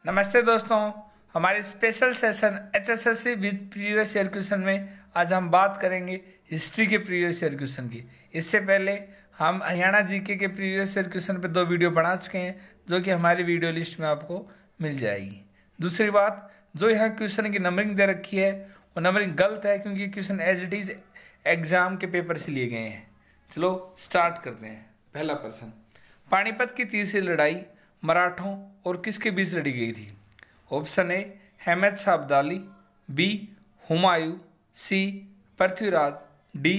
नमस्ते दोस्तों, हमारे special session HSSC with previous year question में आज हम बात करेंगे हिस्ट्री के प्रीवियस ईयर क्वेश्चन की। इससे पहले हम हरियाणा जीके के प्रीवियस ईयर क्वेश्चन पे 2 वीडियो बना चुके हैं, जो कि हमारी वीडियो लिस्ट में आपको मिल जाएगी। दूसरी बात, जो यहाँ क्वेश्चन की नंबरिंग दे रखी है वो नंबरिंग गलत है, क्योंकि question as it is exam के पेपर से लिए गए हैं। चलो स्टार्ट करते हैं। पहला प्रश्न, पानीपत की तीसरी लड़ाई मराठों और किसके बीच लड़ी गई थी? Option A Ahmad Shah Abdali, B Humayun, C Prithviraj, D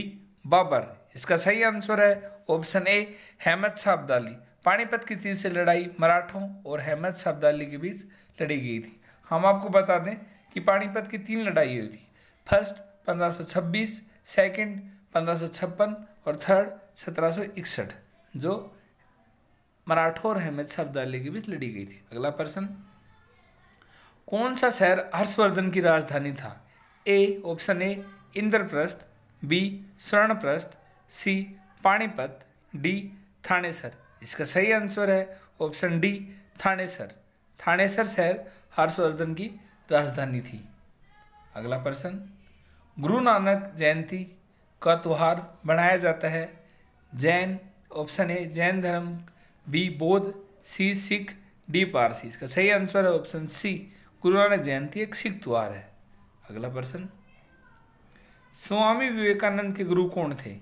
Babur. इसका सही आंसर है ऑप्शन ए अहमद शाह अब्दाली। पानीपत की तीसरी लड़ाई मराठों और अहमद शाह अब्दाली के बीच लड़ी गई थी। हम आपको बता दें कि पानीपत की 3 लड़ाई हुई थी। फर्स्ट 1526, सेकंड 1556 और थर्ड 1761, जो मराठों और अहमद शाह अब्दाली के बीच लड़ी गई थी। अगला प्रश्न, कौन सा शहर हर्षवर्धन की राजधानी था? A option A Indraprastha, B Swarnaprastha, C Panipat, D Thanesar. इसका सही आंसर है ऑप्शन डी थानेसर। थानेसर शहर हर्षवर्धन की राजधानी थी। अगला प्रश्न, गुरु नानक जयंती का त्योहार मनाया जाता है? जैन, ऑप्शन ए जैन धर्म, बी बौद्ध, सी सिख, डी पारसी। इसका सही आंसर है ऑप्शन सी, गुरु नानक जयंती एक सिख त्योहार है। अगला प्रश्न, स्वामी विवेकानंद के गुरु कौन थे?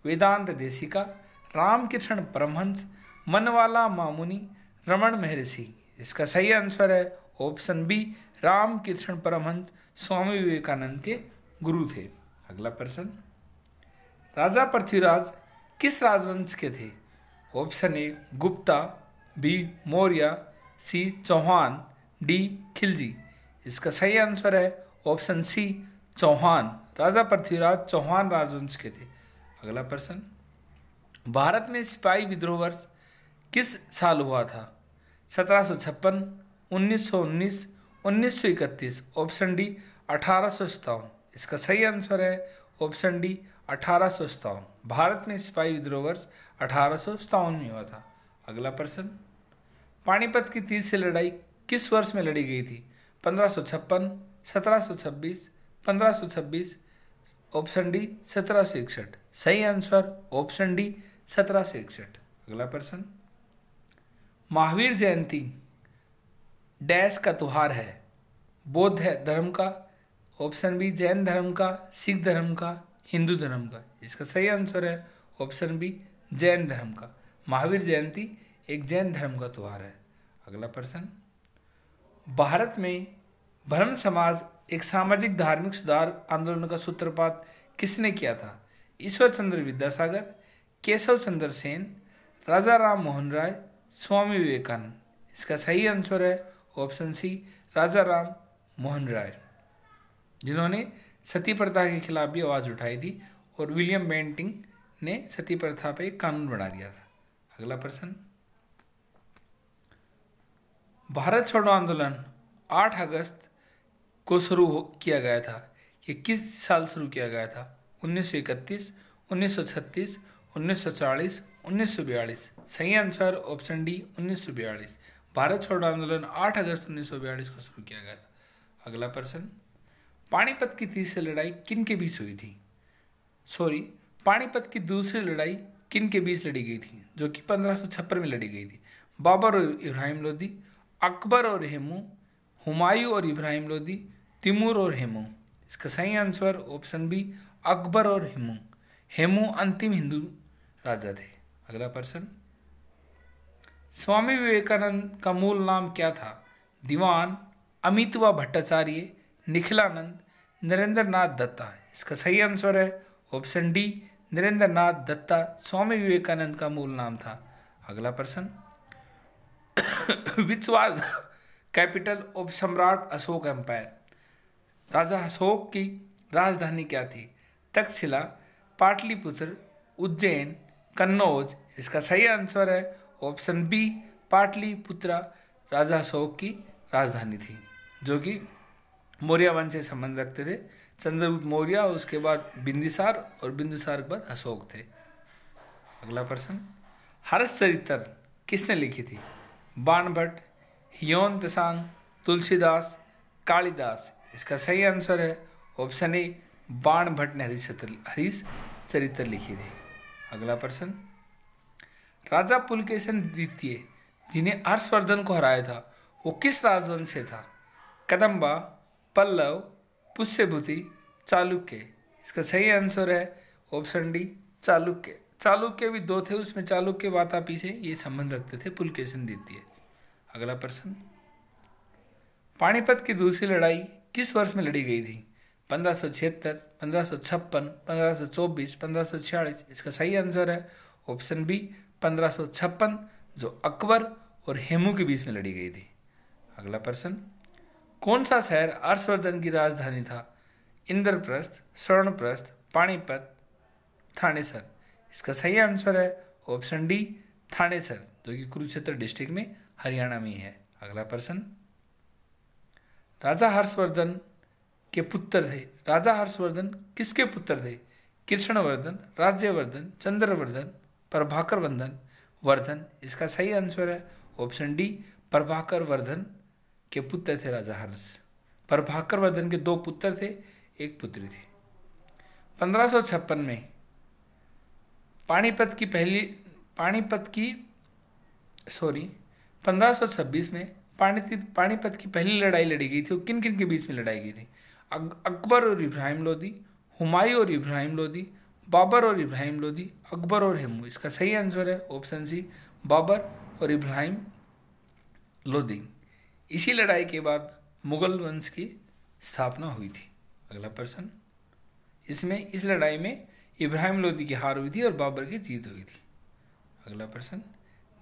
वेदांत देशिका, रामकृष्ण परमहंस, मनवाला मामुनि, रमन महर्षि। इसका सही आंसर है ऑप्शन बी, रामकृष्ण परमहंस स्वामी विवेकानंद के गुरु थे। अगला प्रश्न, राजा पृथ्वीराज किस राजवंश के थे? Option A Gupta, B Maurya, C Chauhan, D Khilji. इसका सही आंसर है ऑप्शन सी चौहान। राजा पृथ्वीराज चौहान राजवंश के थे। अगला प्रश्न, भारत में सिपाही विद्रोह वर्ष किस साल हुआ था? 1756, 1919, 1931, ऑप्शन डी 1857। इसका सही आंसर है ऑप्शन डी 1857। भारत में सिपाही विद्रोह वर्ष 1857 में हुआ था। अगला प्रश्न, पानीपत की तीसरी लड़ाई किस वर्ष में लड़ी गई थी? 1556, 1726, 1526, ऑप्शन डी 1761। सही आंसर ऑप्शन डी 1761। अगला प्रश्न, महावीर जयंती डैश का त्योहार है? बौद्ध धर्म का, ऑप्शन बी जैन धर्म का, सिख धर्म का, हिंदू धर्म का। इसका सही आंसर है ऑप्शन बी जैन धर्म का। महावीर जयंती एक जैन धर्म का त्योहार है। अगला प्रश्न, भारत में ब्रह्म समाज एक सामाजिक धार्मिक सुधार आंदोलन का सूत्रपात किसने किया था? ईश्वर चंद्र विद्यासागर, केशव चंद्र सेन, राजा राम मोहन राय, स्वामी विवेकानंद। इसका सही आंसर है ऑप्शन सी राजा राम मोहन राय, जिन्होंने सती प्रथा के खिलाफ भी आवाज उठाई थी और विलियम बेंटिंग ने सती प्रथा पर एक कानून बना दिया था। अगला प्रश्न, भारत छोड़ो आंदोलन 8 अगस्त को शुरू किया गया था। ये किस साल शुरू किया गया था? 1931, 1936, 1940, 1942। सही आंसर ऑप्शन डी 1942। भारत छोड़ो आंदोलन 8 अगस्त 1942 को शुरू किया गया था। अगला प्रश्न, पानीपत की तीसरी लड़ाई किन के बीच हुई थी? पानीपत की दूसरी लड़ाई किन के बीच लड़ी गई थी, जो कि 1556 में लड़ी गई थी? बाबर और इब्राहिम लोदी, अकबर और हेमू, हुमायूं और इब्राहिम लोदी, तिमूर और हेमू। इसका सही आंसर ऑप्शन बी अकबर और हेमू। हेमू अंतिम हिंदू राजा थे। अगला प्रश्न, स्वामी विवेकानंद का मूल नाम क्या था? दीवान, अमितवा भट्टाचार्य, निखिलानंद, नरेंद्र नाथ दत्ता। इसका सही आंसर है ऑप्शन डी नरेंद्र नाथ दत्ता स्वामी विवेकानंद का मूल नाम था। अगला प्रश्न, विच वाज कैपिटल ऑफ सम्राट अशोक एम्पायर? राजा अशोक की राजधानी क्या थी? तक्षशिला, पाटलिपुत्र, उज्जैन, कन्नौज। इसका सही आंसर है ऑप्शन बी पाटलिपुत्र राजा अशोक की राजधानी थी, जो कि मौर्य वंश से संबंध रखते थे। चंद्रगुप्त मौर्य, उसके बाद बिंदुसार और बिंदुसार के बाद अशोक थे। अगला प्रश्न, हर्षचरित्र किसने लिखी थी? Banabhatta, Hyeon Tsang, Tulsidas, Kalidas. इसका सही आंसर है ऑप्शन ए, बाण भट्ट ने हरीश चरित्र लिखी थी। अगला प्रश्न, राजा पुलकेशन द्वितीय जिन्हें हर्षवर्धन को हराया था वो किस राजवंश से था? कदंबा, पल्लव, पुष्यभूति, चालुक्य। इसका सही आंसर है ऑप्शन डी, चालुक्य। चालुक्य भी दो थे, उसमें चालुक्य वातापी से ये संबंध रखते थे पुलकेशन द्वितीय। अगला प्रश्न, पानीपत की दूसरी लड़ाई किस वर्ष में लड़ी गई थी? 1576, 1556, 1524, 1546। इसका सही आंसर है ऑप्शन बी, 1556, जो अकबर और हेमू के बीच में लड़ी गई थी। अगला प्रश्न, कौन सा शहर हर्षवर्धन की राजधानी था? इंद्रप्रस्थ, स्वर्णप्रस्थ, पानीपत, थानेसर। इसका सही आंसर है ऑप्शन डी, थानेसर, जो कि कुरुक्षेत्र डिस्ट्रिक्ट में हरियाणा में है। अगला प्रश्न, राजा हर्षवर्धन के पुत्र थे। राजा हर्षवर्धन किसके पुत्र थे? कृष्णवर्धन, राज्यवर्धन, चंद्रवर्धन, प्रभाकर वर्धन। इसका सही आंसर है ऑप्शन डी, प्रभाकर वर्धन के पुत्र थे राजा हर्ष। प्रभाकर वर्धन के दो पुत्र थे, एक पुत्री थी। 1556 में पानीपत की 1526 में पानीपत की पहली लड़ाई लड़ी गई थी। वो किन किन के बीच में लड़ाई गई थी? अकबर और इब्राहिम लोदी, हुमायूं और इब्राहिम लोदी, बाबर और इब्राहिम लोदी, अकबर और हेमू। इसका सही आंसर है ऑप्शन सी, बाबर और इब्राहिम लोदी। इसी लड़ाई के बाद मुगल वंश की स्थापना हुई थी। अगला प्रश्न, इस लड़ाई में इब्राहिम लोदी की हार हुई थी और बाबर की जीत हुई थी। अगला प्रश्न,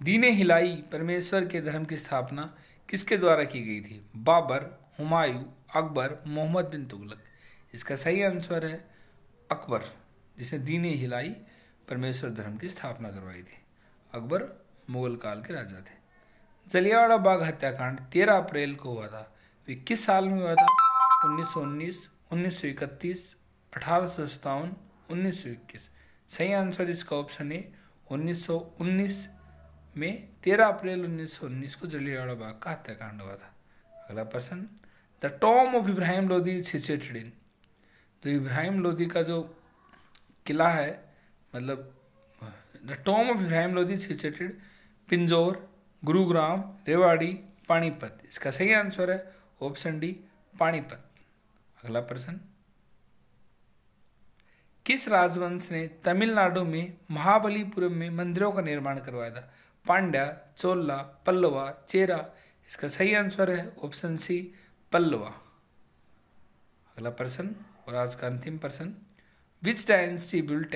दीने हिलाई परमेश्वर के धर्म की स्थापना किसके द्वारा की गई थी? बाबर, हुमायूं, अकबर, मोहम्मद बिन तुगलक। इसका सही आंसर है अकबर, जिसने दीने हिलाई परमेश्वर धर्म की स्थापना करवाई थी। अकबर मुगल काल के राजा थे। जलियांवाला बाग हत्याकांड 13 अप्रैल को हुआ था। वे किस साल में हुआ था? 1919, 1931, 1857, 1921। सही आंसर इसका ऑप्शन है 1919 में 13 अप्रैल 1919 को जलियांवाला बाग का हत्याकांड हुआ था। अगला प्रश्न, the Tom of Ibrahim Lodi situated in. तो इब्राहिम लोदी का जो किला है, मतलब the Tom of Ibrahim Lodi situated Pinjore, Gurugram, Rewari, Panipat. इसका सही आंसर है ऑप्शन डी, पानीपत। अगला प्रश्न, किस राजवंश ने तमिलनाडु में महाबलीपुरम में मंदिरों का निर्माण करवाया था? पांड्या, चोला, पल्लवा, चेरा। इसका सही आंसर है ऑप्शन सी, पल्लवा। अगला प्रश्न और आज का अंतिम प्रश्न, विच डायनेस्टी बिल्ट